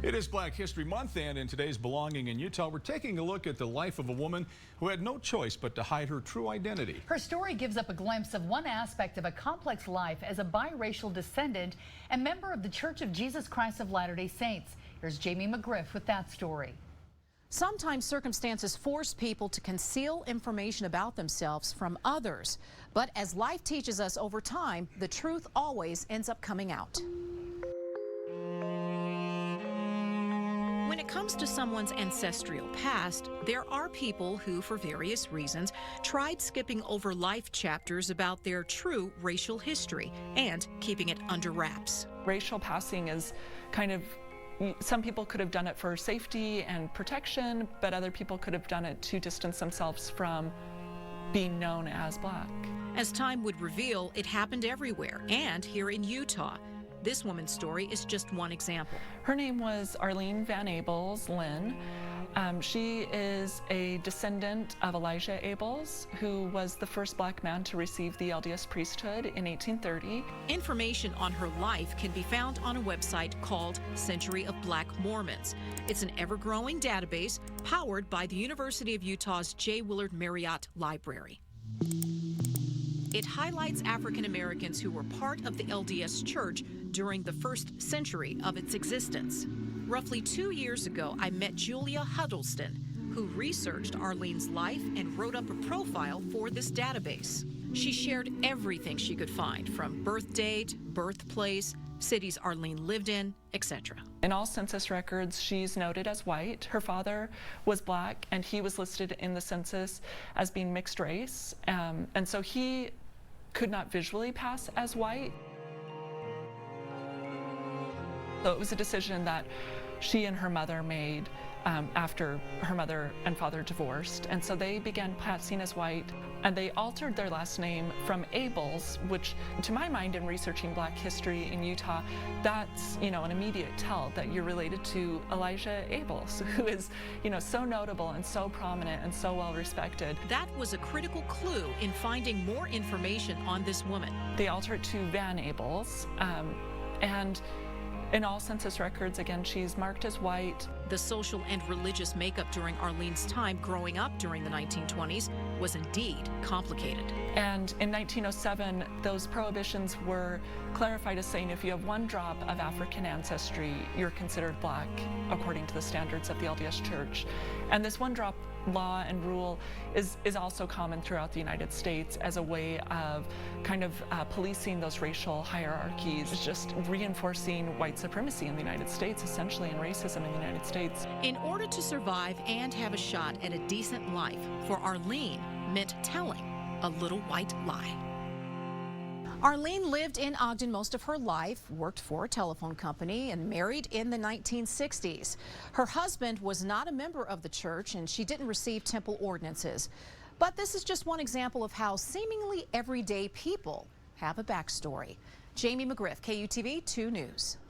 It is Black History Month, and in today's Belonging in Utah, we're taking a look at the life of a woman who had no choice but to hide her true identity. Her story gives up a glimpse of one aspect of a complex life as a biracial descendant and member of the Church of Jesus Christ of Latter-day Saints. Here's Jamie McGriff with that story. Sometimes circumstances force people to conceal information about themselves from others. But as life teaches us over time, the truth always ends up coming out. When it comes to someone's ancestral past, there are people who, for various reasons, tried skipping over life chapters about their true racial history and keeping it under wraps. Racial passing is kind of, some people could have done it for safety and protection, but other people could have done it to distance themselves from being known as Black. As time would reveal, it happened everywhere, and here in Utah. This woman's story is just one example. Her name was ArLene Ables Lynn. She is a descendant of Elijah Ables, who was the first Black man to receive the LDS priesthood in 1830. Information on her life can be found on a website called Century of Black Mormons. It's an ever-growing database powered by the University of Utah's J. Willard Marriott Library. It highlights African Americans who were part of the LDS Church during the first century of its existence. Roughly 2 years ago, I met Julia Huddleston, who researched ArLene's life and wrote up a profile for this database. She shared everything she could find, from birth date, birthplace, cities ArLene lived in, etc. In all census records, she's noted as white. Her father was Black, and he was listed in the census as being mixed race, and so he could not visually pass as white. So it was a decision that she and her mother made after her mother and father divorced, and so they began passing as white, and they altered their last name from Ables, which to my mind in researching Black history in Utah, that's an immediate tell that you're related to Elijah Ables, who is so notable and so prominent and so well respected. That was a critical clue in finding more information on this woman. They altered to Van Ables, and in all census records, again, she's marked as white. The social and religious makeup during ArLene's time growing up during the 1920s was indeed complicated. And in 1907, those prohibitions were clarified as saying if you have one drop of African ancestry, you're considered Black according to the standards of the LDS Church. And this one drop law and rule is also common throughout the United States as a way of kind of policing those racial hierarchies, just reinforcing white supremacy in the United States, essentially, and racism in the United States. In order to survive and have a shot at a decent life, for ArLene meant telling a little white lie. ArLene lived in Ogden most of her life, worked for a telephone company, and married in the 1960s. Her husband was not a member of the church, and she didn't receive temple ordinances. But this is just one example of how seemingly everyday people have a backstory. Jamie McGriff, KUTV 2 News.